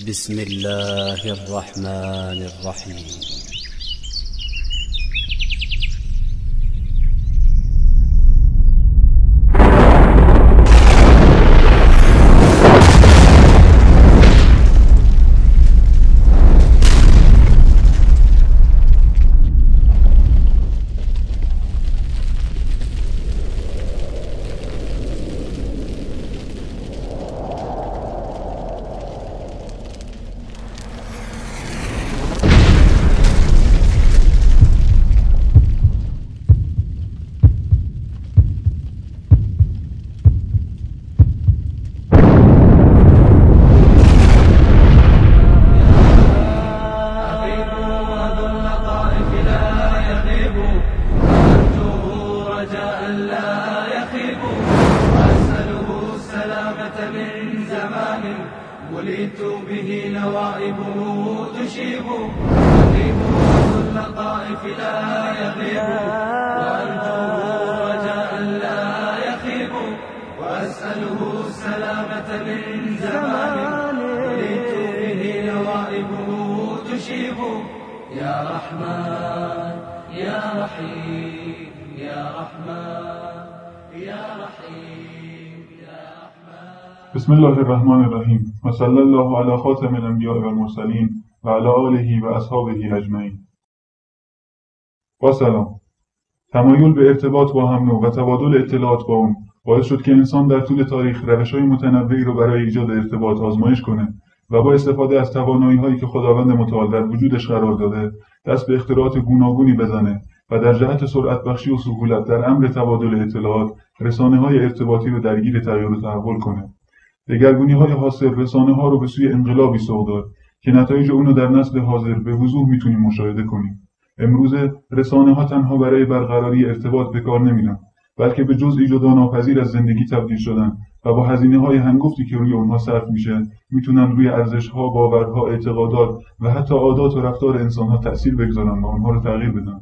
بسم الله الرحمن الرحيم. من زمان ولدت به نوائبه تشيب يغيب اللطائف لا يغيب وأرجوه رجاء لا يخيب وأسأله السلامة من زمان ولدت به نوائبه تشيب يا رحمن يا رحيم يا رحمن يا رحيم. بسم الله الرحمن الرحیم و صلی الله علی خاتم الانبیاء و المرسلین و علی آله و اصحابه اجمعین. با سلام. تمایل به ارتباط با هم نوع و تبادل اطلاعات با اون باعث شد که انسان در طول تاریخ روش‌های متنوعی رو برای ایجاد ارتباط آزمایش کنه و با استفاده از توانایی‌هایی که خداوند متعال در وجودش قرار داده دست به اختراعات گوناگونی بزنه و در جهت سرعت بخشی و سهولت در امر تبادل اطلاعات رسانه‌های ارتباطی رو درگیر تغییر و تحول کنه. دگرگونی‌های حاصل رسانه‌ها رو به سوی انقلابی سوق داد که نتایج اون رو در نسل حاضر به وضوح میتونیم مشاهده کنیم. امروزه رسانه‌ها تنها برای برقراری ارتباط به کار نمیرن، بلکه به جزئی جداناپذیر از زندگی تبدیل شدن و با هزینه‌های هنگفتی که روی اونها صرف میشه، میتونن روی ارزش‌ها، باورها، اعتقادات و حتی عادات و رفتار انسان‌ها تأثیر بگذارن و اونها رو تغییر بدن.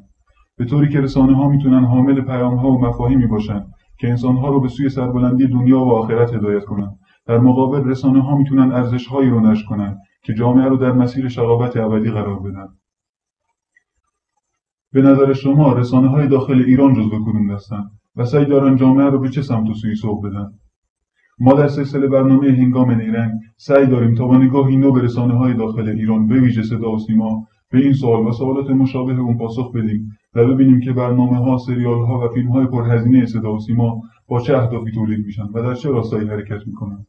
به طوری که رسانه‌ها میتونن حامل پیام‌ها و مفاهیمی باشن که انسان‌ها رو به سوی سربلندی دنیا و آخرت هدایت کنن. در مقابل رسانه‌ها میتونن ارزش‌هایی رو نشر کنن که جامعه رو در مسیر شقاوت ابدی قرار بدن. به نظر شما رسانه‌های داخل ایران جزو کدوم دستن و سعی دارن جامعه رو به چه سمت و سوی سوق بدن؟ ما در سلسله برنامه هنگام نیرنگ سعی داریم تا با نگاهی نو به رسانه‌های داخل ایران به ویژه صدا و سیما به این سوال و سوالات مشابه اون پاسخ بدیم و ببینیم که برنامه‌ها، سریال‌ها و فیلم‌های پرهزینه صدا و سیما با چه اهدافی تولید میشن و در چه راستایی حرکت میکنن.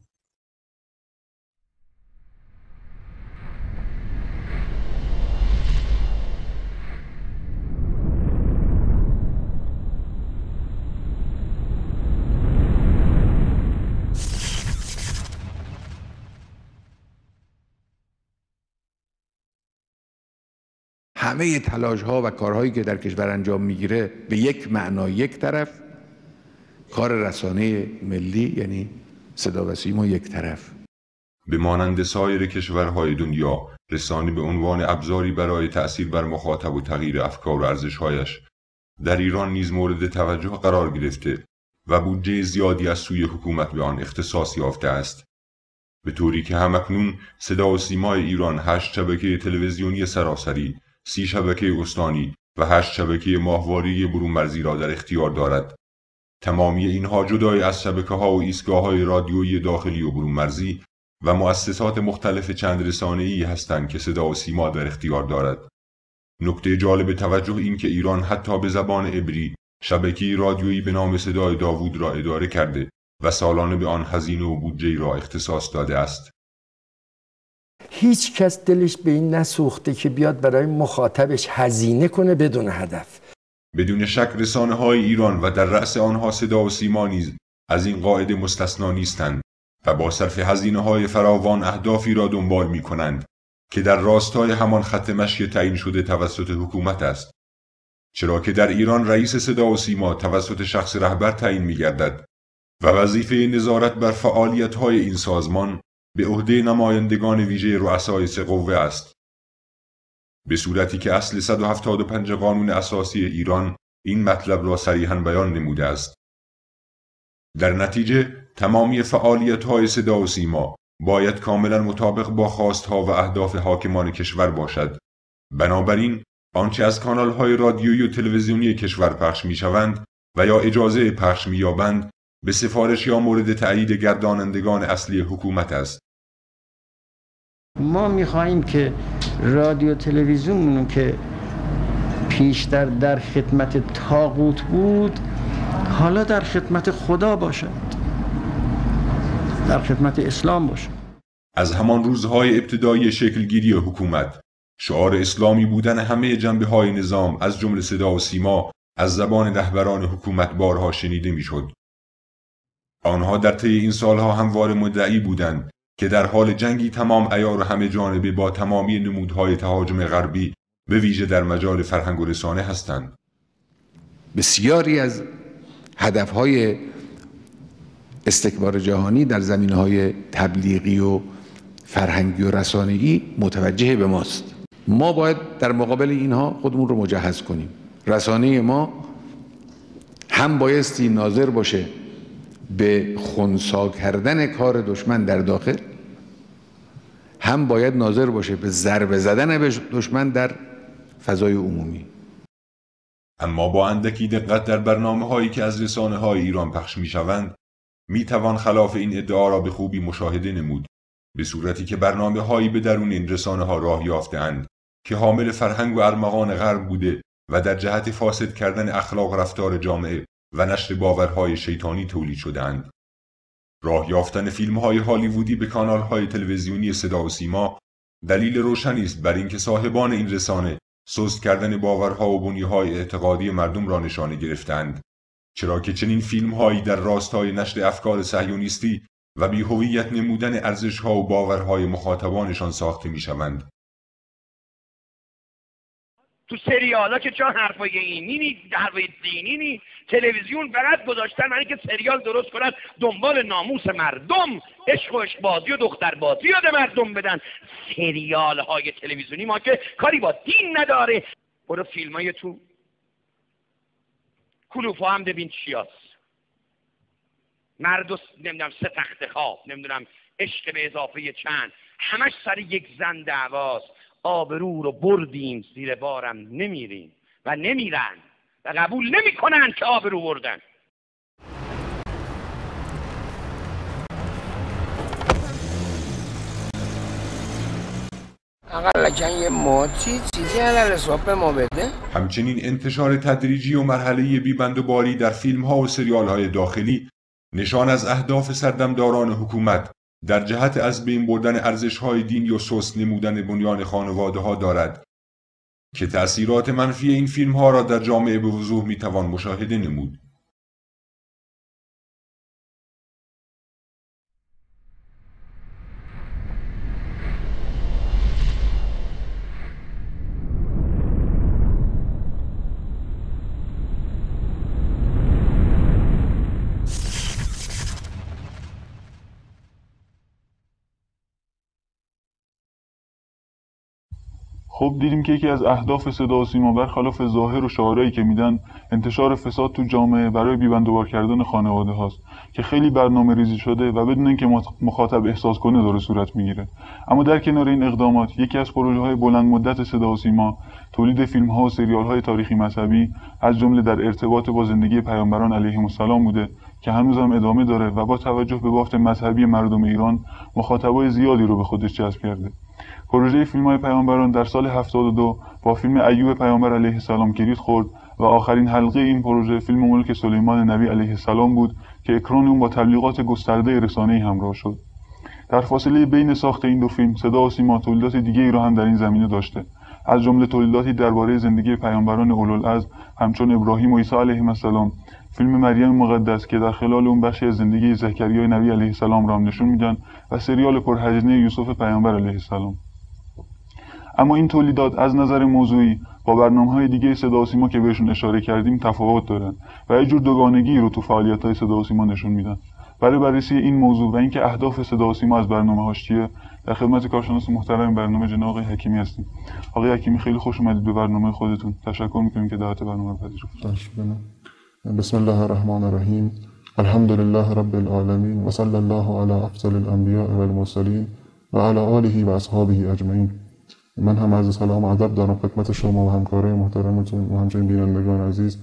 همه تلاش‌ها و کارهایی که در کشور انجام میگیره به یک معنا یک طرف، کار رسانه ملی یعنی صدا و سیما یک طرف. به مانند سایر کشورهای دنیا، رسانه به عنوان ابزاری برای تأثیر بر مخاطب و تغییر افکار و ارزش‌هایش در ایران نیز مورد توجه قرار گرفته و بودجه زیادی از سوی حکومت به آن اختصاص یافته است، به طوری که همکنون صدا و سیمای ایران 8 شبکه تلویزیونی سراسری، 30 شبکه استانی و 8 شبکه ماهواره برون مرزی را در اختیار دارد. تمامی اینها جدای از شبکه‌ها و ایستگاه‌های رادیویی داخلی و برون مرزی و مؤسسات مختلف چند رسانه‌ای هستند که صدا و سیما در اختیار دارد. نکته جالب توجه این که ایران حتی به زبان عبری شبکه‌ای رادیویی به نام صدای داوود را اداره کرده و سالانه به آن هزینه و بودجه را اختصاص داده است. هیچ کس دلش به این نسوخته که بیاد برای مخاطبش هزینه کنه بدون هدف. بدون شک رسانه‌های ایران و در رأس آنها صدا و سیما نیز از این قاعده مستثنا نیستند و با صرف هزینه‌های فراوان اهدافی را دنبال می‌کنند که در راستای همان خط مشی تعیین شده توسط حکومت است. چرا که در ایران رئیس صدا و سیما توسط شخص رهبر تعیین می‌گردد و وظیفه نظارت بر فعالیت‌های این سازمان به عهده نمایندگان ویژه رؤسای سه قوه است، به صورتی که اصل 175 قانون اساسی ایران این مطلب را صریحاً بیان نموده است. در نتیجه تمامی فعالیت‌های صدا و سیما باید کاملا مطابق با خواستها و اهداف حاکمان کشور باشد. بنابراین آنچه از کانال‌های رادیویی و تلویزیونی کشور پخش می‌شوند و یا اجازه پخش می‌یابند به سفارش یا مورد تأیید گردانندگان اصلی حکومت است. ما می‌خواهیم که رادیو تلویزیون که پیشتر در خدمت طاغوت بود حالا در خدمت خدا باشد، در خدمت اسلام باشد. از همان روزهای ابتدایی شکلگیری حکومت شعار اسلامی بودن همه جنبه‌های نظام از جمله صدا و سیما از زبان رهبران حکومت بارها شنیده میشد. آنها در طی این سالها همواره مدعی بودند که در حال جنگی تمام عیار و همه جانبه با تمامی نمودهای تهاجم غربی به ویژه در مجال فرهنگ و رسانه هستند. بسیاری از هدفهای استکبار جهانی در زمینه‌های تبلیغی و فرهنگی و رسانه‌ای متوجه به ماست. ما باید در مقابل اینها خودمون رو مجهز کنیم. رسانه ما هم بایستی ناظر باشه به خنثی کردن کار دشمن در داخل، هم باید ناظر باشه به ضربه زدن به دشمن در فضای عمومی. اما با اندکی دقت در برنامه‌هایی که از رسانه‌های ایران پخش می‌شوند می‌توان خلاف این ادعا را به خوبی مشاهده نمود، به صورتی که برنامه‌هایی به درون این رسانه‌ها راه یافته‌اند که حامل فرهنگ و ارمغان غرب بوده و در جهت فاسد کردن اخلاق رفتار جامعه و نشر باورهای شیطانی تولید شده‌اند. راه یافتن فیلم‌های هالیوودی به کانال‌های تلویزیونی صدا و سیما دلیل روشنی است بر اینکه صاحبان این رسانه سست کردن باورها و بنیه‌های اعتقادی مردم را نشانه گرفتند، چرا که چنین فیلم‌هایی در راستای نشر افکار صهیونیستی و بی‌هویت نمودن ارزش‌ها و باورهای مخاطبانشان ساخته می‌شوند. تو سریالا که چون حرفای اینی نی، حرفای دینی نی، تلویزیون فقط گذاشتن برای که سریال درست کنن دنبال ناموس مردم، عشق و عشقبازی و دختربازی یاد مردم بدن. سریال های تلویزیونی ما که کاری با دین نداره. برو فیلم های تو کلوفا هم ببین چی هست. مرد و نمیدونم سه تخت خواب، نمیدونم عشق به اضافه چند، همش سر یک زن دعواست. آبرو رو بردیم زیر بارم نمیریم و نمیرن و قبول نمیکنن که آبرو بردن. اقل لکن یه موتی چیزی علال حساب به ما بده. همچنین انتشار تدریجی و مرحله‌ای بی‌بند و باری در فیلم‌ها و سریال‌های داخلی نشان از اهداف سردمداران حکومت در جهت از بین بردن ارزش‌های دینی و سست نمودن بنیان خانواده‌ها دارد که تأثیرات منفی این فیلم‌ها را در جامعه به وضوح می‌توان مشاهده نمود. خب دیدیم که یکی از اهداف صدا و سیما برخلاف ظاهر و شعارهایی که میدن انتشار فساد تو جامعه برای بی‌بندوبار کردن خانواده هاست که خیلی برنامه ریزی شده و بدون اینکه مخاطب احساس کنه داره صورت میگیره. اما در کنار این اقدامات یکی از پروژه های بلند مدت صدا و سیما تولید فیلم ها و سریال های تاریخی مذهبی از جمله در ارتباط با زندگی پیامبران علیهم السلام بوده که هنوزم ادامه داره و با توجه به بافت مذهبی مردم ایران مخاطبای زیادی رو به خودش جذب کرده. پروژه فیلم‌های پیامبران در سال 72 با فیلم ایوب پیامبر علیه السلام گرید خورد و آخرین حلقه این پروژه فیلم ملک سلیمان نبی علیه السلام بود که اکران اون با تبلیغات گسترده رسانه‌ای همراه شد. در فاصله بین ساخت این دو فیلم صدا و سیما تولیدات دیگه‌ای را هم در این زمینه داشته، از جمله تولیداتی درباره زندگی پیامبران اولوالعزم همچون ابراهیم و عیسی علیهم السلام، فیلم مریم مقدس که در خلال اون بخشی از زندگی زکریا نبی علیه السلام را نشون میدن و سریال پرهزینه یوسف پیامبر علیه السلام. اما این تولیدات از نظر موضوعی با برنامه‌های دیگه صدا و سیما که بهشون اشاره کردیم تفاوت دارن و یه جور دوگانگی رو تو فعالیت‌های صدا و سیما نشون میدن. برای بررسی این موضوع و اینکه اهداف صدا و سیما از برنامه‌هاش چیه، در خدمت کارشناس محترم برنامه جناب آقای حکیمی هستیم. آقای حکیمی خیلی خوش اومدید به برنامه خودتون. تشکر می‌کنیم که دعوت برنامه رو پذیرفتید. بسم الله الرحمن الرحیم. الحمد لله رب العالمین و صلی الله علی افضل الانبیاء و المرسلین و علی آله و اصحابه اجمعین. من هم عرض سلام و ادب دارم خدمت شما و همکارای محترمتون و همچنین بینندگان عزیز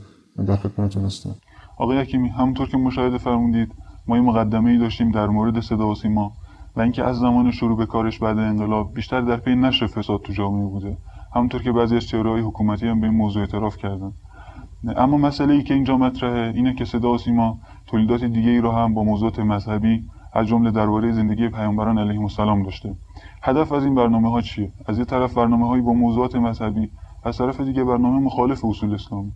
در خدمتتون هستم. آقای حکیمی، همونطور که مشاهده فرمودید ما این مقدمه‌ای داشتیم در مورد صدا و سیما و اینکه از زمان شروع به کارش بعد انقلاب بیشتر در پی نشر فساد تو جامعه بوده، همونطور که بعضی از چهره‌های حکومتی هم به این موضوع اعتراف کردن. اما مسئله‌ای که اینجا مطرحه اینه که صدا و سیما تولیدات دیگه‌ای رو هم با موضوعات مذهبی از جمله درباره زندگی پیامبران علیهم السلام داشته. هدف از این برنامه‌ها چیه؟ از یک طرف برنامه‌هایی با موضوعات مذهبی، از طرف دیگه برنامه مخالف اصول اسلامی.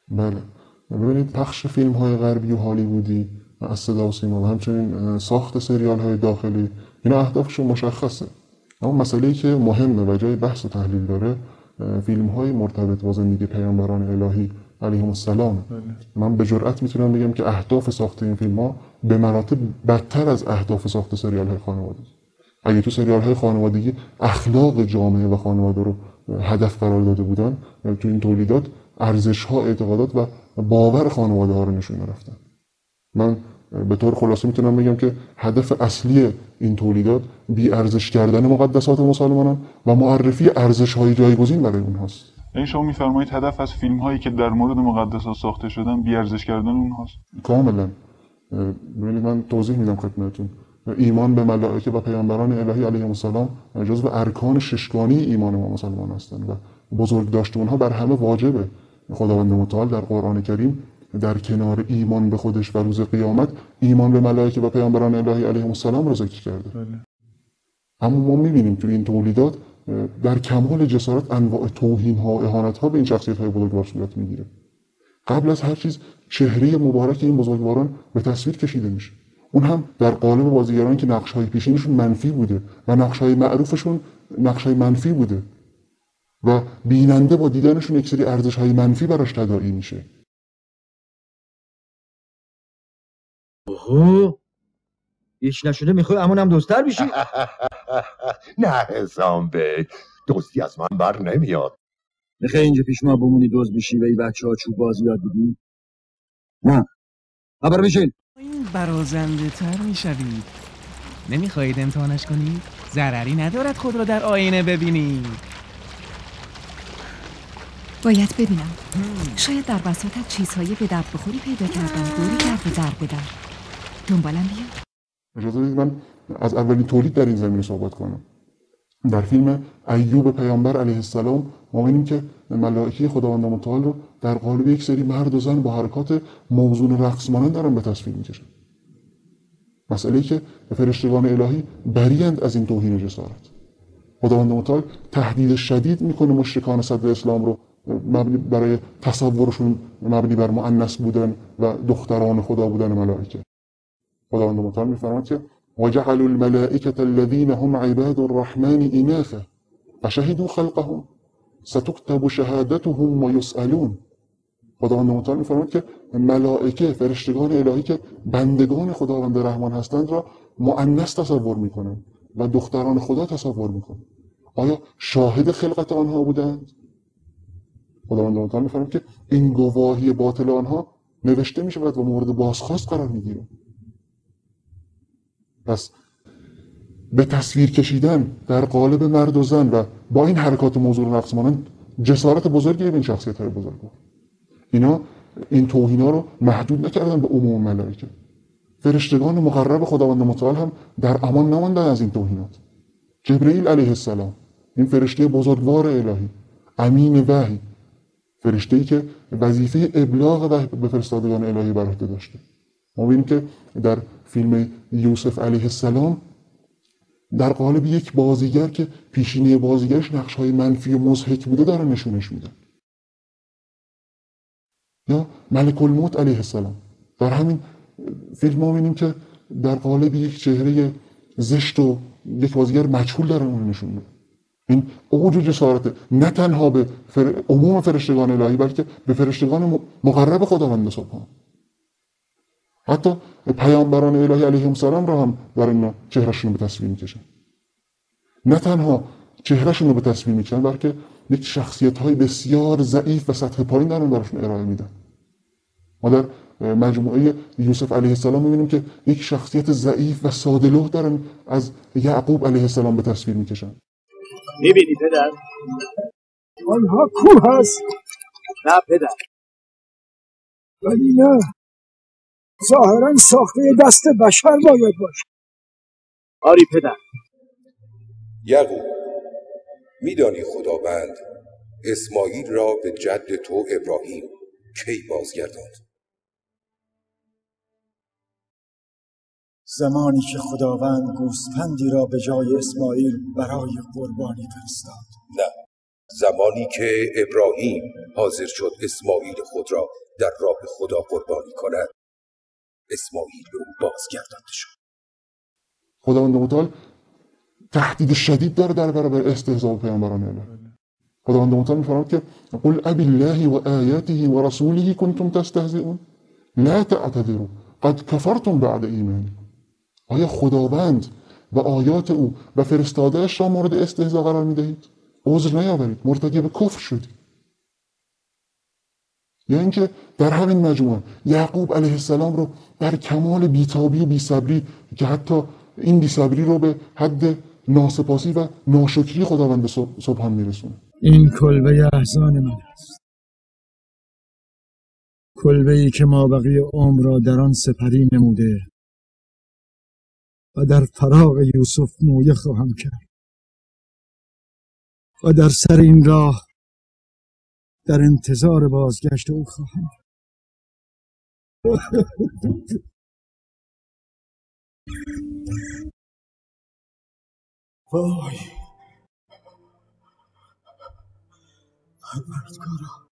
بله، ببینید پخش فیلم‌های غربی و هالیوودی از صدا و سیما و همچنین ساخت سریال‌های داخلی اینا اهدافشون مشخصه. اما مسئله‌ای که مهمه و جای بحث و تحلیل داره فیلم‌های مرتبط با زندگی پیامبران الهی علیهم السلام. من به جرئت میتونم بگم که اهداف ساخت این فیلم‌ها به مراتب بدتر از اهداف ساخت سریال‌های خانوادگی. اگه تو سریال‌های خانوادگی اخلاق جامعه و خانواده رو هدف قرار داده بودن، تو این تولیدات ارزش‌ها، اعتقادات و باور خانواده‌ها رو نشون رفتن. من به طور خلاصه میتونم بگم که هدف اصلی این تولیدات بی ارزش کردن مقدسات مسلمانان و معرفی ارزش‌های جایگزین برای اونهاست. این شما می‌فرمایید هدف از فیلم‌هایی که در مورد مقدسات ساخته شدن بی ارزش کردن اونهاست؟ کاملا. ببینید من توضیح میدم خدمتتون. ایمان به ملائکه و پیامبران الهی علیهم السلام جزو ارکان ششگانی ایمان ما مسلمان هستند و بزرگ داشت اونها بر همه واجبه. خداوند متعال در قرآن کریم در کنار ایمان به خودش و روز قیامت ایمان به ملائکه و پیامبران الهی علیهم السلام رو ذکر کرده. اما ما می‌بینیم تو این تولیدات در کمال جسارت انواع توهین‌ها و اهانت‌ها به این شخصیت‌های بزرگوار صورت می‌گیره. قبل از هر چیز چهره مبارک این بزرگواران به تصویر کشیده میشه. اون هم در قالب بازیگرانی که نقش‌های پیشینشون منفی بوده و نقش‌های معروفشون نقش‌های منفی بوده و بیننده با دیدنشون یک سری ارزش‌های منفی براش تداعی میشه. اوه، هیچ نشده میخوای امونم دوستر بشی؟ نه حسام بی، دوستی از من بر نمیاد. میخوای اینجا پیش ما بمونی دوست بشی و این بچه ها چوب بازی یاد بدی؟ نه، خبر بشین. این برازنده تر میشوید. نمیخواهید امتحانش کنید؟ ضرری ندارد خود را در آینه ببینید. باید ببینم. شاید در بساطت چیزهای به درد بخوری پیدا کردم. دوری در به در. دنبالم بیا. اجازه بدید من از اولین تولید در این زمینه صحبت کنم. در فیلم ایوب پیامبر علیه السلام ما می‌بینیم که ملائکه خداوند متعال رو در قالب یک سری مرد و زن با حرکات موزون رقص مانند دارن به تصویر می‌کشن. مسئله‌ای که فرشتگان الهی بری‌اند از این توهین و جسارت. خداوند متعال تهدید شدید می‌کنه مشرکان صدر اسلام رو مبنی برای تصورشون مبنی بر مؤنث بودن و دختران خدا بودن ملائکه. خداوند متعال می‌فرماید که وجعلوا الملائكة الذين هم عباد الرحمن إناثا فشهدوا خلقهم ستكتب شهادتهم ويسألون. خداوند متعال می‌فرماید که ملائکه فرشتگان الهی که بندگان خداوند رحمان هستند را مؤنث تصور می‌کنند و دختران خدا تصور می‌کنند. آیا شاهد خلقت آنها بودند؟ خداوند متعال می‌فرماید که این گواهی باطل آنها نوشته می‌شود و مورد بازخواست قرار می‌گیرد. پس به تصویر کشیدن در قالب مرد و زن و با این حرکات موضوع رقص مانند جسارت بزرگی به این شخصیت‌های بزرگوار. اینا این توهینا رو محدود نکردن به عموم ملائکه. فرشتگان مقرب خداوند متعال هم در امان نماندن از این توهینات. جبرئیل علیه السلام، این فرشته بزرگوار الهی، امین وحی، فرشته‌ای که وظیفه ابلاغ وحی به فرستادگان الهی بر عهده داشته. ما می‌بینیم که در فیلم یوسف علیه السلام در قالب یک بازیگر که پیشینه بازیگرش نقش‌های منفی و مضحک بوده دارن نشونش میدن. یا ملک الموت علیه السلام در همین فیلم ما می‌بینیم که در قالب یک چهره زشت و یک بازیگر مجهول دارن اون نشون میدن. این اوج و جسارت نه تنها به عموم فرشتگان الهی بلکه به فرشتگان مقرب خداوند سبحان. حتی پیامبران الهی علیهم السلام را هم در این چهرهشون رو به تصویر میکشن. نه تنها چهرهشون رو به تصویر میکشن بلکه یک شخصیت‌های بسیار ضعیف و سطح پایین در اون براشون ارائه میدن. ما در مجموعه یوسف علیه السلام می‌بینیم که یک شخصیت ضعیف و ساده‌لوح دارن از یعقوب علیه السلام به تصویر میکشن. میبینی پدر؟ آنها کوه هست. نه پدر، ولی نه، ظاهرا ساخته دست بشر باید باشه. آری پدر. یعقوب، میدانی خداوند اسماعیل را به جد تو ابراهیم کی بازگرداند؟ زمانی که خداوند گوسفندی را به جای اسماعیل برای قربانی فرستاد. نه، زمانی که ابراهیم حاضر شد اسماعیل خود را در راه خدا قربانی کند، اسماعیل به او بازگردانده شد. خداوند متعال تهدید شدید داره در برابر استهزاء پیامبران الهی. خداوند متعال می‌فرماید که قل ابی الله و آیاته و رسوله کنتم تستهزئون لا تعتذروا قد کفرتم بعد ایمانکم. آیا خداوند و آیات او و فرستاده‌اش را مورد استهزاء قرار می‌دهید؟ عذر نیاورید، مرتکب کفر شدید. یا اینکه در همین مجموعه یعقوب علیه السلام رو در کمال بیتابی و بیصبری که حتی این بیصبری رو به حد ناسپاسی و ناشکری خداوند سبحان میرسونه. این کلبه احزان من است، کلبه‌ای که مابقی عمر را در آن سپری نموده و در فراق یوسف مویه خواهم کرد و در سر این راه در انتظار بازگشت او خواهم. وای پروردگارا،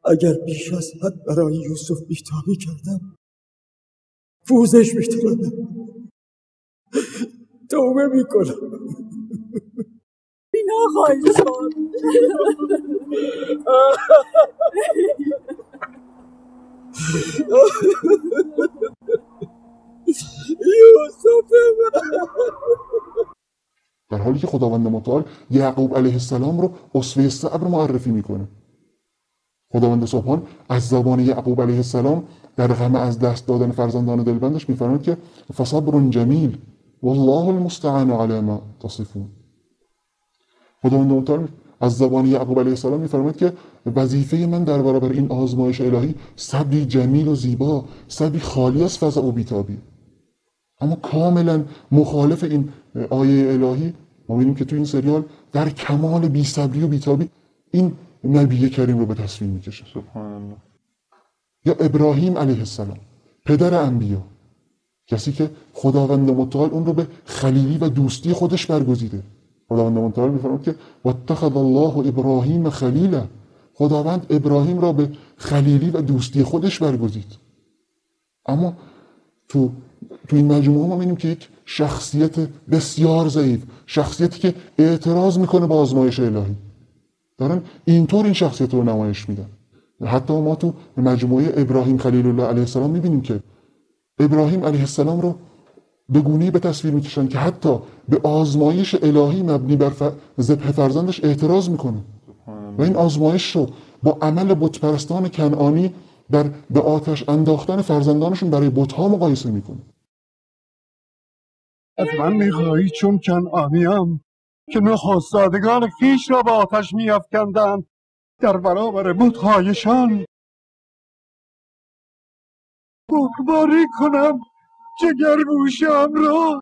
اگر بیش از حد برای یوسف بی‌تابی کردم پوزش می‌طلبم، توبه میکنم. بینا خواهی شد. یوسف در حالی که خداوند متعال یعقوب علیه السلام رو اسوه صبر معرفی میکنه. خداوند سبحان از زبان یعقوب علیه السلام در غم از دست دادن فرزندان دلبندش میفرماید که فصبر جمیل والله المستعان علی ما تصفون. خداوند متعال از زبان یعقوب علیه السلام میفرماید که وظیفه من در برابر این آزمایش الهی صبری جمیل و زیبا، صبری خالی از فزع و بیتابی. اما کاملا مخالف این آیه الهی ما می‌بینیم که تو این سریال در کمال بی‌صبری و بیتابی این نبی کریم رو به تصویر میکشه. سبحان الله. یا ابراهیم علیه السلام پدر انبیا، کسی که خداوند متعال اون رو به خلیلی و دوستی خودش برگزیده. خداوند متعال می‌فرماید که واتخذ الله ابراهیم خلیلا، خداوند ابراهیم را به خلیلی و دوستی خودش برگزید. اما تو این مجموعه ما می‌بینیم که یک شخصیت بسیار ضعیف، شخصیتی که اعتراض میکنه با آزمایش الهی، دارن اینطور این شخصیت رو نمایش میدن. حتی ما تو مجموعه ابراهیم خلیل الله علیه السلام میبینیم که ابراهیم علیه السلام رو به گونه‌ای به تصویر میکشن که حتی به آزمایش الهی مبنی بر ذبح فرزندش اعتراض میکنه و این آزمایش رو با عمل بتپرستان کنعانی به آتش انداختن فرزندانشون برای بت‌ها مقایسه میکنه. از من میخواهی چون کنعانیم که نخستادگان خویش را به آتش میافکندند در برابر بت‌هایشان بکباری کنم جگرگوشه‌ام را؟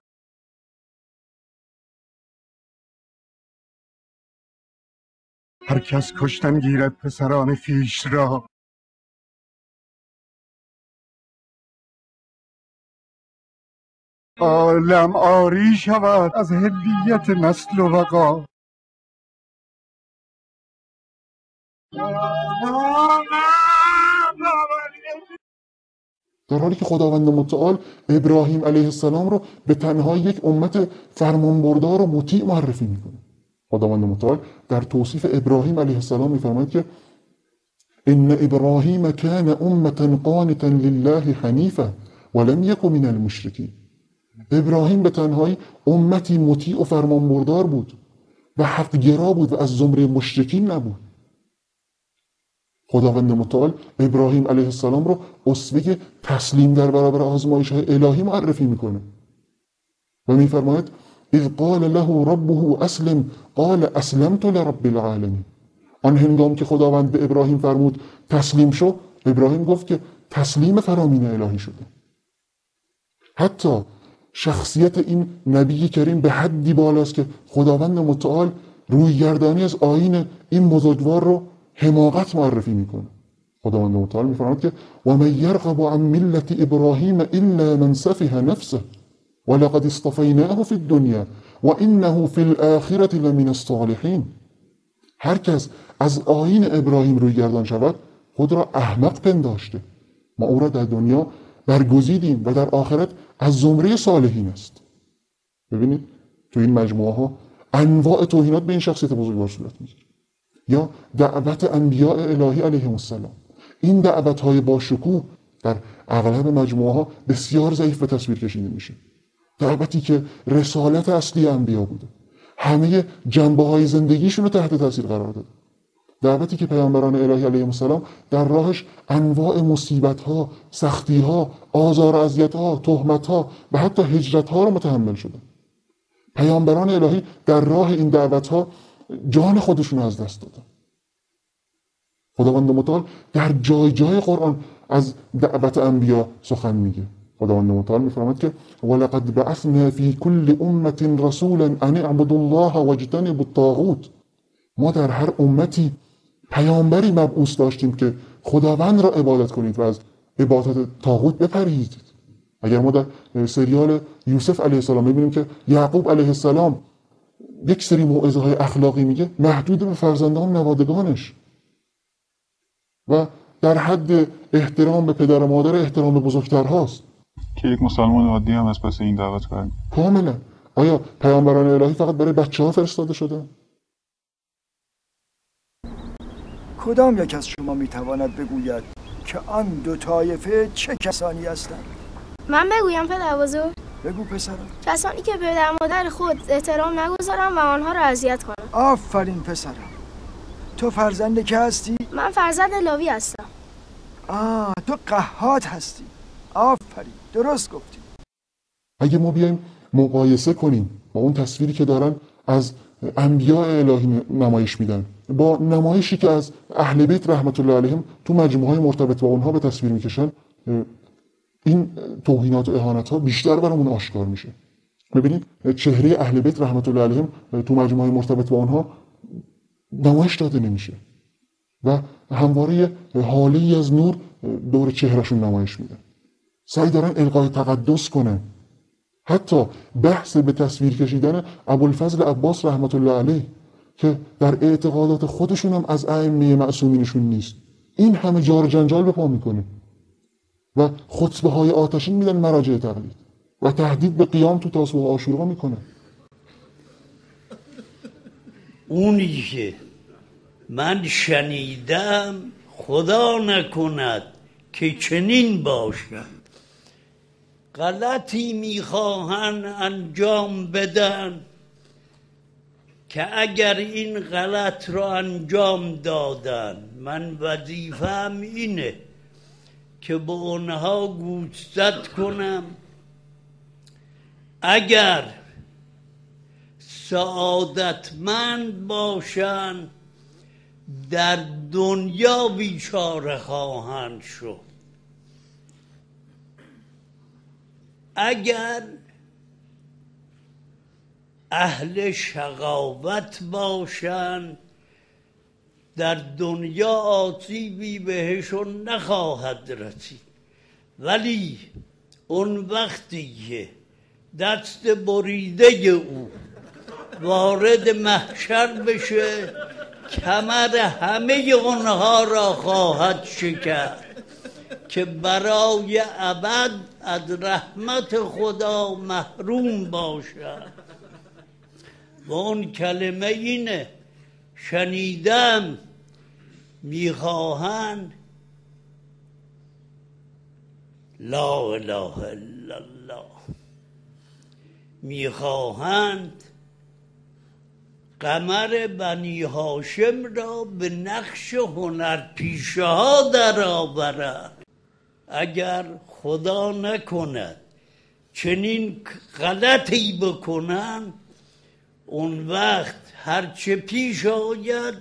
هر کس کشتن گیرد پسران خویش را، عالم عاری شود از هدیت نسل و بقا. در حالی که خداوند متعال ابراهیم علیه السلام رو به تنهایی یک امت فرمانبردار و مطیع معرفی میکنه. خداوند متعال در توصیف ابراهیم علیه السلام میفرماید که ان ابراهیم کان امة قانتا لله حنیفا ولم یک من المشرکین. ابراهیم به تنهایی امتی مطیع و فرمانبردار بود و حقگرا بود و از زمره مشرکین نبود. خداوند متعال ابراهیم علیه السلام رو اسوه تسلیم در برابر آزمایش‌های الهی معرفی میکنه و میفرماید اذ قال له ربه اسلم قال اسلمت لرب العالمین. آن هنگام که خداوند به ابراهیم فرمود تسلیم شو، ابراهیم گفت که تسلیم فرامین الهی شده. حتی شخصیت این نبی کریم به حدی بالاست که خداوند متعال رویگردانی از آیین این بزرگوار رو حماقت معرفی میکنه. خداوند متعال میفرماید که و من یرغب عن ملت ابراهیم الا من سفه نفسه ولقد اصطفیناه فی الدنیا و انه فی الاخرة لمن الصالحین. هر کس از آیین ابراهیم رویگردان شود خود را احمق پنداشته. ما او را در دنیا برگزیدیم و در آخرت از زمره صالحین است. ببینید تو این مجموعه ها انواع توهینات به این شخصیت بزرگوار صورت میگیره. یا دعوت انبیاء الهی علیهم السلام. این دعوت های با شکوه در اغلب مجموعه ها بسیار ضعیف به تصویر کشیده میشه. دعوتی که رسالت اصلی انبیا بوده، همه جنبه های زندگیشون رو تحت تاثیر قرار داده. دعوتی که پیامبران الهی علیهم السلام در راهش انواع مصیبت ها، سختی ها، آزار و اذیت ها، تهمت ها و حتی هجرت ها رو متحمل شدن. پیامبران الهی در راه این دعوت ها جان خودشون رو از دست دادن. خداوند متعال در جای جای قرآن از دعوت انبیا سخن میگه. خداوند متعال میفرماید که ولقد بعثنا فی کل امة رسولا ان اعبدوا الله واجتنبوا الطاغوت. ما در هر امتی پیامبری مبعوث داشتیم که خداوند را عبادت کنید و از عبادت طاغوت بپرهیزید. اگر ما در سریال یوسف علیه السلام ببینیم که یعقوب علیه السلام یک سری موعظه های اخلاقی میگه محدود به فرزندان نوادگانش و در حد احترام به پدر و مادر احترام به بزرگتر هاست که یک مسلمان عادی هم از پس این دعوت کرد. کاملا. آیا پیامبران الهی فقط برای بچه ها فرستاده شده؟ کدام یک از شما میتواند بگوید که آن دو طایفه چه کسانی هستند؟ من بگویم پدر بزرگ؟ بگو پسرم. کسانی که پدر مادر خود احترام نگذارن و آنها را اذیت کنن. آفرین پسرم. تو فرزند که هستی؟ من فرزند لاوی هستم. تو قحاط هستی. آفرین، درست گفتی. اگه ما بیایم مقایسه کنیم با اون تصویری که دارن از انبیاء الهی نمایش میدن با نمایشی که از اهل بیت رحمت الله علیهم تو مجموعه مرتبط با اونها به تصویر میکشن، این توهینات و اهانت ها بیشتر برامون آشکار میشه. ببینید چهره اهل بیت رحمت الله علیهم تو مجموعه مرتبط با اونها نمایش داده نمیشه و همواره حالی از نور دور چهرهشون نمایش میده. سعی دارن القای تقدس کنن. حتی بحث به تصویر کشیدن ابوالفضل عباس رحمت الله علیه که در اعتقادات خودشون هم از ائمه معصومینشون نیست، این همه جار جنجال به پا میکنه و خطبه های آتشین میدن مراجع تقلید و تهدید به قیام تو تاسوعا و عاشورا میکنه. اونی که من شنیدم خدا نکند که چنین باشد، غلطی میخواهند انجام بدن که اگر این غلط را انجام دادن من وظیفه‌ام اینه که به اونها گوشزد کنم. اگر سعادتمند باشن در دنیا بیچاره خواهند شد، اگر اهل شقاوت باشند در دنیا آسیبی بهشون نخواهد رسید. ولی اون وقتی که دست بریده او وارد محشر بشه کمر همه اونها را خواهد شکست که برای ابد از رحمت خدا محروم باشد. و اون کلمه اینه شنیدم میخواهند لا اله الا الله، میخواهند قمر بنی هاشم را به نقش هنرپیشه ها در آورند. اگر خدا نکند چنین غلطی بکنن، اون وقت هرچه پیش آید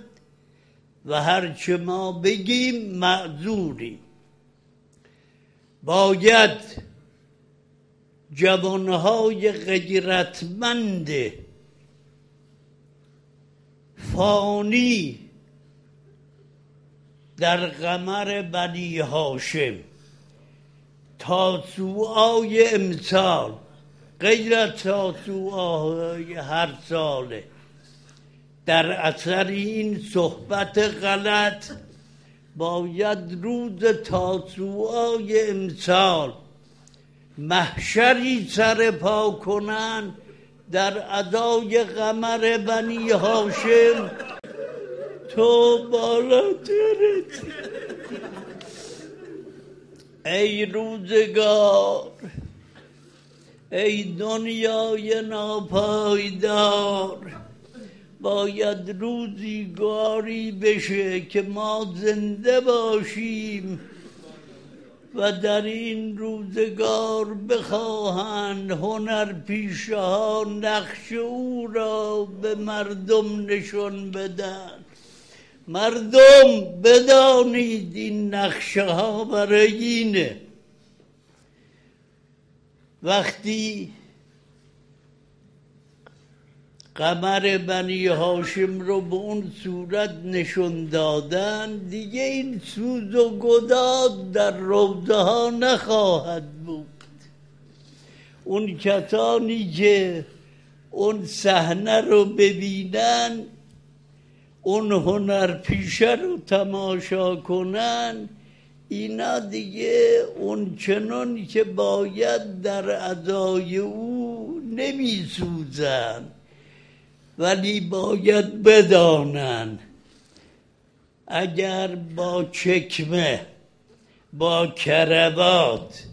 و هرچه ما بگیم معذوریم. باید جوانهای غیرتمند فانی در قمر بنی هاشم تاسوعای امسال، غیر تاسوعای هر ساله، در اثر این صحبت غلط باید روز تاسوعای امسال محشری سرپا کنن در ادای قمر بنی هاشم. تو بالاترت ای روزگار، ای دنیای ناپایدار، باید روزگاری بشه که ما زنده باشیم و در این روزگار بخواهند هنرپیشه ها نقش او را به مردم نشون بدن. مردم بدانید این نقشه ها برای اینه. وقتی قمر بنی هاشم رو به اون صورت نشون دادن، دیگه این سوز و گداز در روضه ها نخواهد بود. اون کسانی که اون صحنه رو ببینن، اون هنرپیشه رو تماشا کنن، اینا دیگه اون چنان که باید در ادای او نمی سوزن، ولی باید بدانن اگر با چکمه با کراوات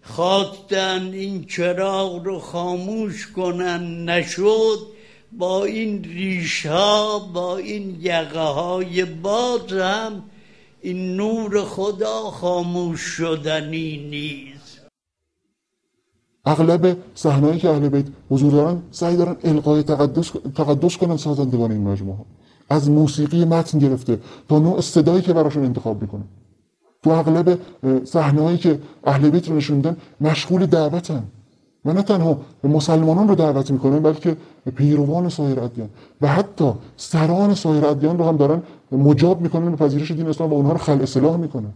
خواستن این چراغ رو خاموش کنن نشد، با این ریش ها با این یقه های باز هم این نور خدا خاموش شدنی نیست. اغلب صحنه‌ای که اهل بیت حضور دارن سعی دارن القای تقدس کنن سازندگان این مجموعه، از موسیقی متن گرفته تا نوع صدایی که براشون انتخاب میکنن. تو اغلب صحنه‌هایی که اهل بیت رو نشوندن مشغول دعوتن و نه تنها مسلمانان رو دعوت میکنن بلکه پیروان سایر ادیان و حتی سران سایر ادیان رو هم دارن مجاب میکنن به پذیرش دین اسلام و اونها رو خلع اصلاح میکنن.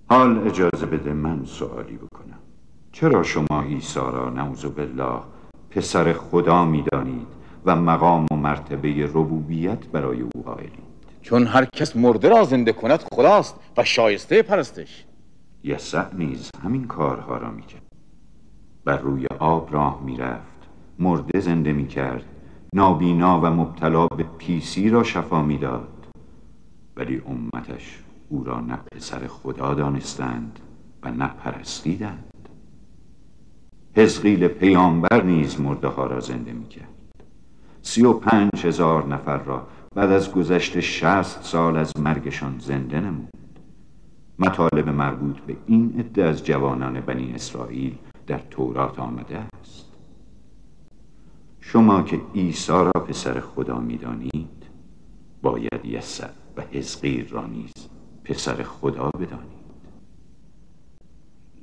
حال اجازه بده من سوالی بکنم. چرا شما عیسی را نعوذ بالله پسر خدا میدانید و مقام و مرتبه ربوبیت برای او قائلید؟ چون هر کس مرده را زنده کند خداست و شایسته پرستش. یسوع نیز همین کارها را میکرد. بر روی آب راه میرفت، مرده زنده میکرد، نابینا و مبتلا به پیسی را شفا میداد، ولی امتش او را نه پسر خدا دانستند و نه پرستیدند. حزقیل پیامبر نیز مرده ها را زنده میکرد. 35,000 نفر را بعد از گذشت 60 سال از مرگشان زنده نمود. مطالب مربوط به این عده از جوانان بنی اسرائیل در تورات آمده است. شما که عیسی را پسر خدا می‌دانید، باید یسوع و حزقیل را نیز پسر خدا بدانید.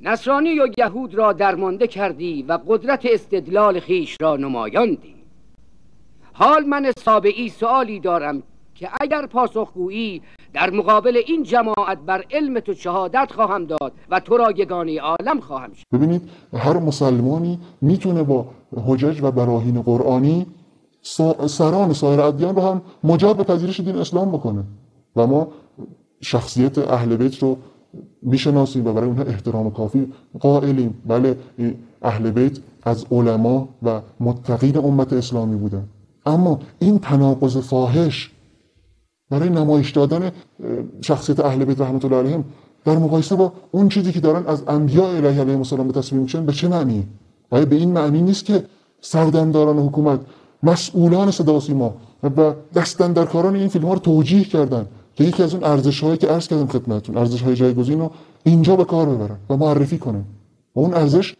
نصرانی و یهود را درمانده کردی و قدرت استدلال خیش را نمایاندی. حال من سابعی سؤالی دارم که اگر پاسخگویی در مقابل این جماعت بر علم تو شهادت خواهم داد و تو را یگانه عالم خواهم شد. ببینید هر مسلمانی میتونه با حجج و براهین قرآنی سران سایر ادیان رو هم مجاب به پذیرش دین اسلام بکنه و ما شخصیت اهل بیت رو میشناسیم و برای اونها احترام کافی قائلیم. بله اهل بیت از علما و متقین امت اسلامی بودن، اما این تناقض فاحش برای نمایش دادن شخصیت اهل بیت رحمت الله علیهم در مقایسه با اون چیزی که دارن از انبیاء الهی علیهم السلام به تصمیم میشن به چه معنیه؟ آیا به این معنی نیست که سردمداران حکومت مسئولان صدا و سیما و دستاندرکاران این فیلم ها رو توجیه کردن که یکی از اون ارزش هایی که عرض کردم خدمتتون، ارزش های جایگزین رو اینجا به کار ببرن و معرفی کنن. و اون ارزش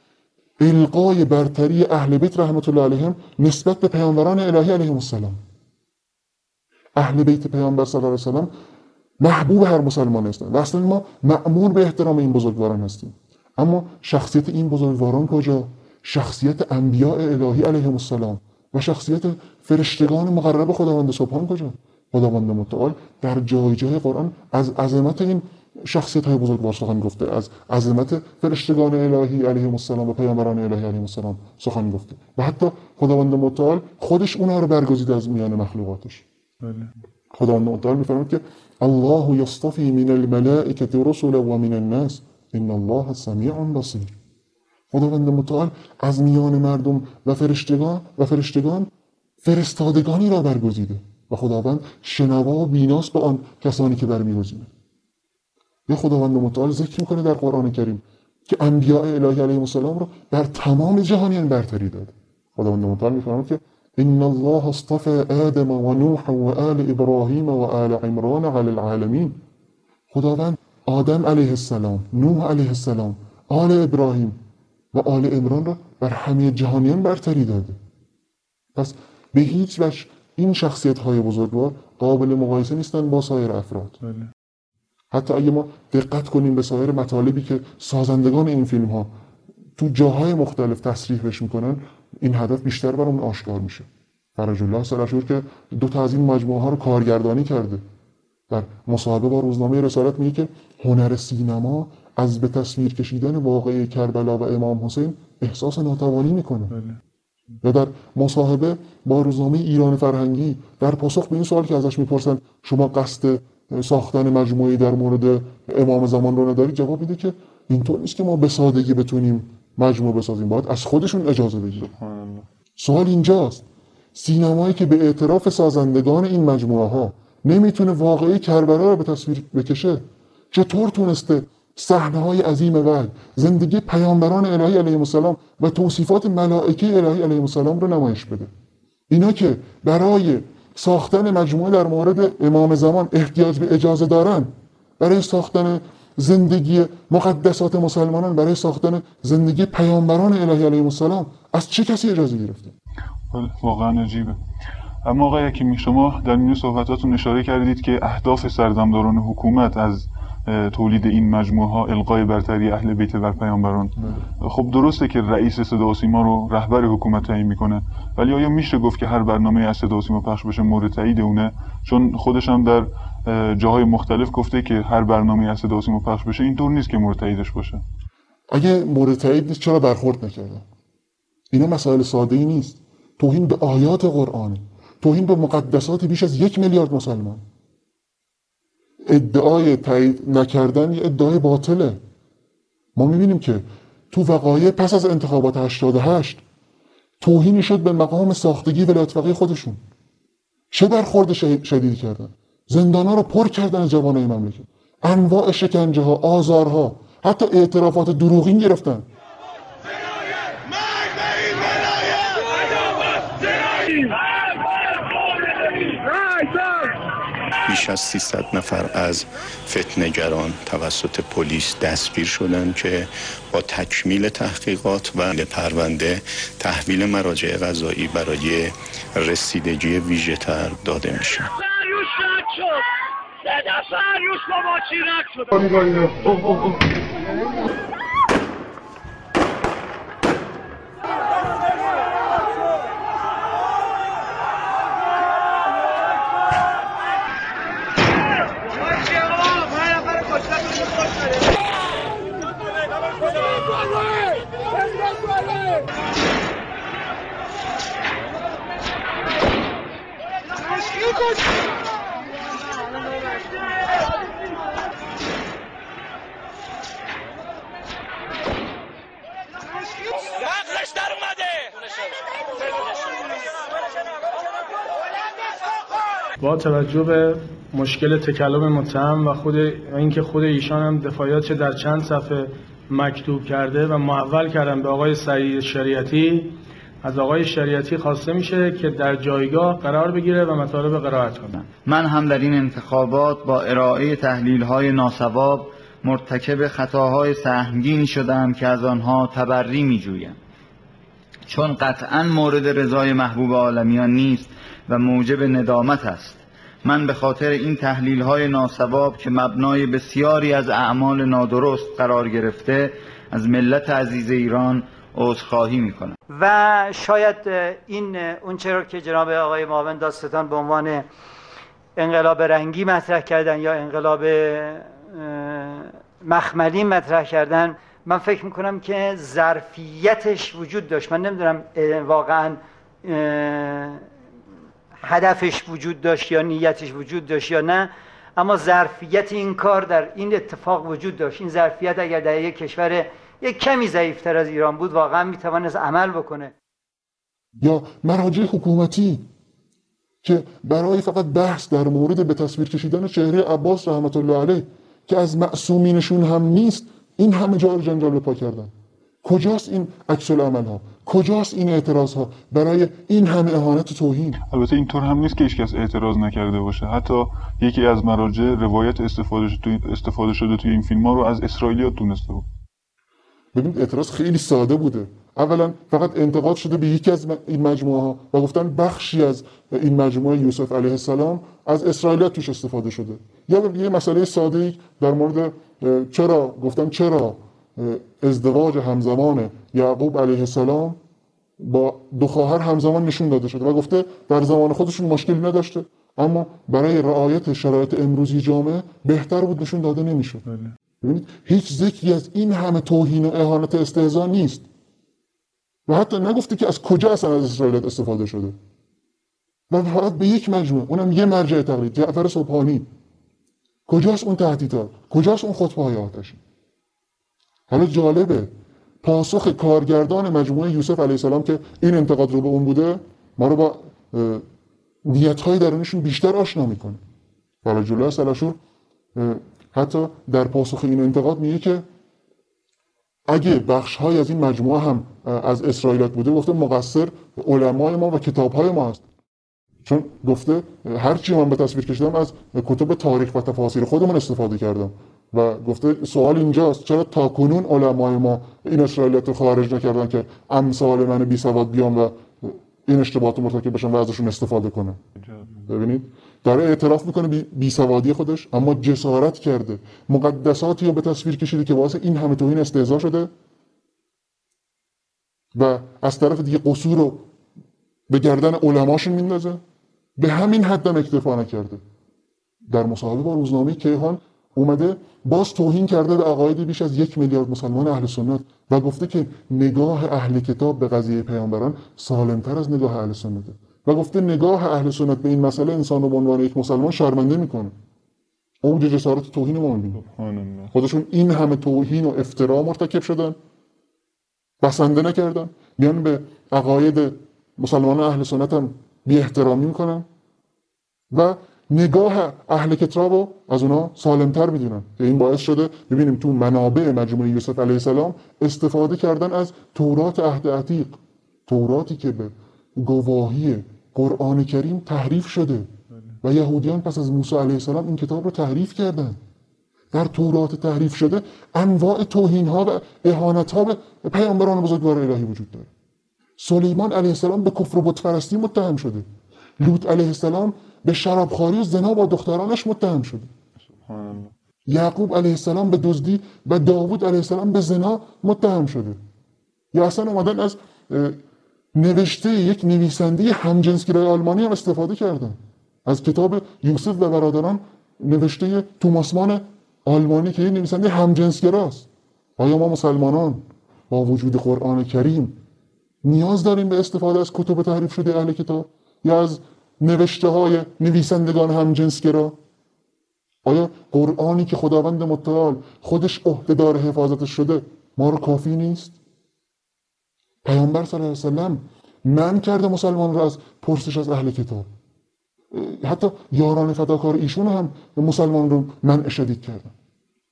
القای برتری اهل بیت رحمت الله علیهم نسبت به پیامبران الهی علیهم السلام. اهل بیت پیامبر صلی الله علیه و سلم محبوب هر مسلمان هستند و اصلا ما مأمور به احترام این بزرگواران هستیم. اما شخصیت این بزرگواران کجا؟ شخصیت انبیاء الهی علیهم السلام و شخصیت فرشتگان مقرب خداوند سبحان کجا؟ خداوند متعال در جای جای قرآن از عظمت این شخصیت های بزرگوار سخن گفته، از عظمت فرشتگان الهی علیهم السلام و پیامبران الهی علیهم السلام سخن گفته و حتی خداوند متعال خودش اونها رو برگزیده از میان مخلوقاتش. خداوند متعال میفرماید که الله یصطفی من الملائکه رسلا و من الناس ان الله سمیع بصیر. خداوند متعال از میان مردم و فرشتگان فرستادگانی را برگزیده و خداوند شنوا و بیناست به آن کسانی که برمیگزینه. یا خداوند متعال ذکر میکنه در قرآن کریم که انبیاء الهی علیهم السلام را در تمام جهانیان برتری داده. خداوند متعال میفرماید که ان الله اصطفى آدم و نوح و آل ابراهیم و آل عمران علی العالمین. خداوند آدم علیه السلام، نوح علیه السلام، آل ابراهیم و آل عمران را بر همه جهانیان برتری داده. پس به هیچ وجه این شخصیت های بزرگوار قابل مقایسه نیستن با سایر افراد. حتی اگه ما دقت کنیم به سایر مطالبی که سازندگان این فیلم ها تو جاهای مختلف تصریحش میکنن، این هدف بیشتر برامون آشکار میشه. فرج الله سلشور که 2 از این مجموعه ها رو کارگردانی کرده، در مصاحبه با روزنامه رسالت میگه که هنر سینما از به تصویر کشیدن واقعه کربلا و امام حسین احساس ناتوانی میکنه. و در مصاحبه با روزنامه ایران فرهنگی در پاسخ به این سوال که ازش میپرسن شما قصد ساختن مجموعه‌ای در مورد امام زمان رو نداری، جواب میده که اینطور نیست که ما به سادگی بتونیم مجموعه بسازیم، باید از خودشون اجازه بگیریم. سوال اینجاست، سینمایی که به اعتراف سازندگان این مجموعه ها نمیتونه واقعی کربلا رو به تصویر بکشه، چطور تونسته صحنه‌های عظیم وحی، زندگی پیامبران الهی علیهم السلام و توصیفات ملائکه الهی علیهم السلام رو نمایش بده؟ اینا که برای ساختن مجموعه در مورد امام زمان احتیاج به اجازه دارن، برای ساختن زندگی مقدسات مسلمانان، برای ساختن زندگی پیامبران الهی علیهم السلام از چه کسی اجازه گرفته؟ واقعا عجیبه. اما آقای حکیمی، شما در میون صحبتاتون اشاره کردید که اهداف سردمداران حکومت از تولید این مجموعه ها القای برتری اهل بیت بر پیامبران. خب درسته که رئیس صدا و سیما رو رهبر حکومت تعیین میکنه، ولی آیا میشه گفت که هر برنامه از صدا و سیما پخش بشه مورد تایید اونه؟ چون خودش هم در جاهای مختلف گفته که هر برنامه از صدا و سیما پخش بشه اینطور نیست که مورد تاییدش باشه. اگه مورد تایید نیست چرا برخورد نکردن؟ اینا مسائل ساده ای نیست. توهین به آیات قرآن، توهین به مقدسات بیش از 1 میلیارد مسلمان. ادعای تایید نکردن یه ادعای باطله. ما میبینیم که تو وقایع پس از انتخابات 88 توهینی شد به مقام ساختگی ولایت فقیه خودشون. چه برخورد شدیدی کردن؟ زندان‌ها رو پر کردن از جوانای مملکت، انواع شکنجه ها، آزارها، حتی اعترافات دروغین گرفتن. بیش از 300 نفر از فتنه‌گران توسط پلیس دستگیر شدند که با تکمیل تحقیقات و پرونده تحویل مراجع قضایی برای رسیدگی ویژه‌تر داده میشه. با توجه به مشکل تکلم متهم و اینکه خود ایشان هم دفاعیات در چند صفحه مکتوب کرده و محول کردن به آقای سعید شریعتی، از آقای شریعتی خواسته میشه که در جایگاه قرار بگیره و مطالب قرائت کنه. من هم در این انتخابات با ارائه تحلیل‌های ناصواب مرتکب خطاهای سهمگینی شدم که از آنها تبری می‌جویم، چون قطعاً مورد رضای محبوب عالمیان نیست و موجب ندامت است. من به خاطر این تحلیل‌های ناصواب که مبنای بسیاری از اعمال نادرست قرار گرفته از ملت عزیز ایران عذرخواهی می‌کنم. و شاید این اون چرا که جناب آقای معاون دادستان به عنوان انقلاب رنگی مطرح کردن یا انقلاب مخملی مطرح کردن، من فکر میکنم که ظرفیتش وجود داشت. من نمیدونم واقعا هدفش وجود داشت یا نیتش وجود داشت یا نه، اما ظرفیت این کار در این اتفاق وجود داشت. این ظرفیت اگر در یک کشور یک کمی ضعیفتر از ایران بود واقعا میتوانست عمل بکنه. یا مراجع حکومتی که برای فقط بحث در مورد به تصویر کشیدن چهره عباس رحمت الله علیه که از معصومینشون هم نیست این همه جار جنجال به پا کردن. کجاست این عکس العمل ها؟ کجاست این اعتراض ها برای این همه اهانت و توهین؟ البته اینطور هم نیست که هیچکس اعتراض نکرده باشه. حتی یکی از مراجع روایت استفاده شده توی این فیلم ها رو از اسرائیلیات دونسته بود. ببینید اعتراض خیلی ساده بوده. اولا فقط انتقاد شده به یکی از این مجموعه ها و گفتن بخشی از این مجموعه یوسف علیه السلام از اسرائیلیات توش استفاده شده. یا یه مسئله ساده ای در مورد چرا ازدواج همزمان یعقوب علیه السلام با دو خواهر همزمان نشون داده شده و گفته در زمان خودشون مشکلی نداشته، اما برای رعایت شرایط امروزی جامعه بهتر بود نشون داده نمیشد. ببینید هیچ ذکری از این همه توهین و اهانت استهزا نیست و حتی نگفته که از کجا اصلا از اسرائیلیات استفاده شده و فقط به یک مجموعه، اونم یه مرجع تقلید، جعفر سبحانی. کجاست اون تهدیدها؟ کجاست اون خطبه‌های آتشی؟ حالا جالبه پاسخ کارگردان مجموعه یوسف علیه السلام که این انتقاد رو به اون بوده ما رو با نیت‌های درونشون بیشتر آشنا میکنه. فرج الله سلاشور حتی در پاسخ این انتقاد میگه که اگه بخش‌های از این مجموعه هم از اسرائیلیات بوده، گفته مقصر علمای ما و کتاب‌های ما هست، چون گفته هرچی من به تصویر کشیدم از کتب تاریخ و تفاسیر خودمون استفاده کردم و گفته سوال اینجاست چرا تاکنون علمای ما این اسرائیلیات رو خارج نکردن که امثال من بی سواد بیان و این اشتباهات مرتکب بشن و ازشون استفاده کنن. ببینید داره اعتراف میکنه بی سوادی خودش، اما جسارت کرده مقدساتی رو به تصویر کشیده که واسه این همه توهین استهزا شده و از طرف دیگه قصور رو به گردن علماشون میندازه. به همین حدم اکتفا نکرده، در مصاحبه با روزنامه کیهان اومده باز توهین کرده به عقاید بیش از 1 میلیارد مسلمان اهل سنت و گفته که نگاه اهل کتاب به قضیه پیامبران سالمتر از نگاه اهل سنته و گفته نگاه اهل سنت به این مسئله انسان رو به عنوان یک مسلمان شرمنده میکنه. اوج جسارت توهین ما میبینیم. خودشون این همه توهین و افترا مرتکب شدن، بسنده نکردن، میان به عقاید مسلمان اهل سنت هم بی احترامی میکنن و نگاه اهل کتاب رو از اونا سالمتر میدونن که این باعث شده ببینیم تو منابع مجموعه یوسف علیه السلام استفاده کردن از تورات عهد عتیق، توراتی که به گواهی قرآن کریم تحریف شده و یهودیان پس از موسی علیه السلام این کتاب رو تحریف کردن. در تورات تحریف شده انواع توهین ها و اهانت ها به پیامبران بزرگوار الهی وجود داره. سلیمان علیه السلام به کفر و بت پرستی متهم شده. لوط علیه السلام به شرابخواری و زنا با دخترانش متهم شده. یعقوب علیه السلام به دزدی و داوود علیه السلام به زنا متهم شده. یا اصلا اومدن از نوشته یک نویسنده همجنسگرای آلمانی هم استفاده کردن. از کتاب یوسف و برادران نوشته توماس مان آلمانی که یک نویسنده همجنسگراست. آیا ما مسلمانان با وجود قرآن کریم نیاز داریم به استفاده از کتب تحریف شده اهل کتاب یا از نوشته های نویسندگان همجنسگرا؟ آیا قرآنی که خداوند متعال خودش عهدهدار حفاظتش شده ما رو کافی نیست؟ پیامبر صلی الله علیه و سلم منع کرده مسلمان رو از پرسش از اهل کتاب. حتی یاران فداکار ایشون هم مسلمان رو منع شدید کردن.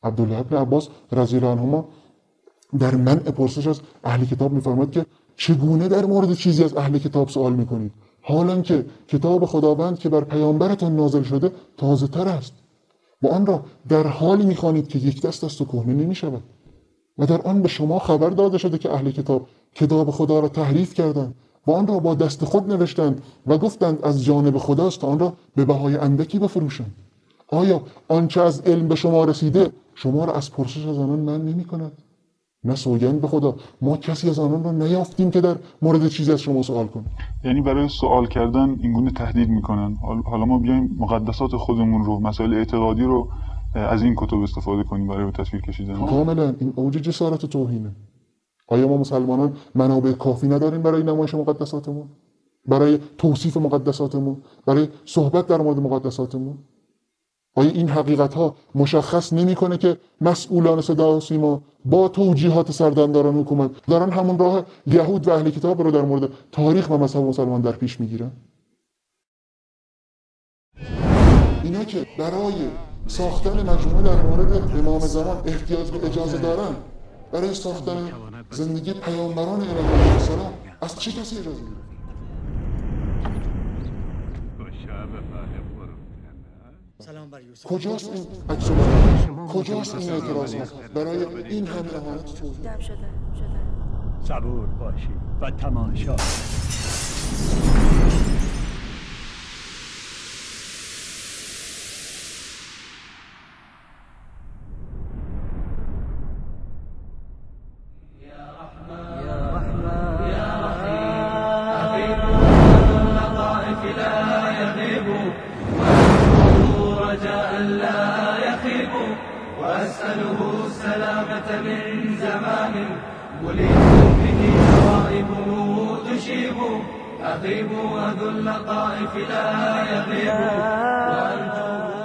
عبدالله ابن عباس رضی الله عنهما در منع پرسش از اهل کتاب می‌فرماید که چگونه در مورد چیزی از اهل کتاب سوال میکنید حالا که کتاب خداوند که بر پیامبرتان نازل شده تازه تر است و آن را در حالی میخوانید که یک دست است و کهنه نمیشود و در آن به شما خبر داده شده که اهل کتاب خدا را تحریف کردند و آن را با دست خود نوشتند و گفتند از جانب خداست تا آن را به بهای اندکی بفروشند. آیا آنچه از علم به شما رسیده شما را از پرسش از آنان منع نمی‌کند؟ نه سوگند به خدا ما کسی از آنان را نیافتیم که در مورد چیزی از شما سوال کنه. یعنی برای سوال کردن اینگونه تهدید میکنن. حالا ما بیایم مقدسات خودمون رو، مسائل اعتقادی رو از این کتب استفاده کنیم برای به تصویر کشیدن. کاملا این اوج جسارت و توهینه. آیا ما مسلمانان منابع کافی نداریم برای نمایش مقدساتمون؟ برای توصیف مقدساتمون؟ برای صحبت در مورد مقدساتمون؟ آیا این حقیقت ها مشخص نمیکنه که مسئولان صدا و سیما با توجیهات سردمداران حکومت دارن همون راه یهود و اهل کتاب رو در مورد تاریخ و مذهب مسلمان در پیش میگیرن؟ اینا که برای ساختن مجموعه در مورد امام زمان احتیاج به اجازه دارن، برای ساختن زندگی پیامبران علیهم السلام از چه کسی اجازه میگیرن؟ کجاست این عکس‌العمل؟ کجاست این اعتراضات برای این همه اهانت توحید؟ صبور باشید و تماشا. وأسأله السلامة من زمان وليت به نوائبه تشيب أغيب وذو اللطائف لا يغيب وأرجو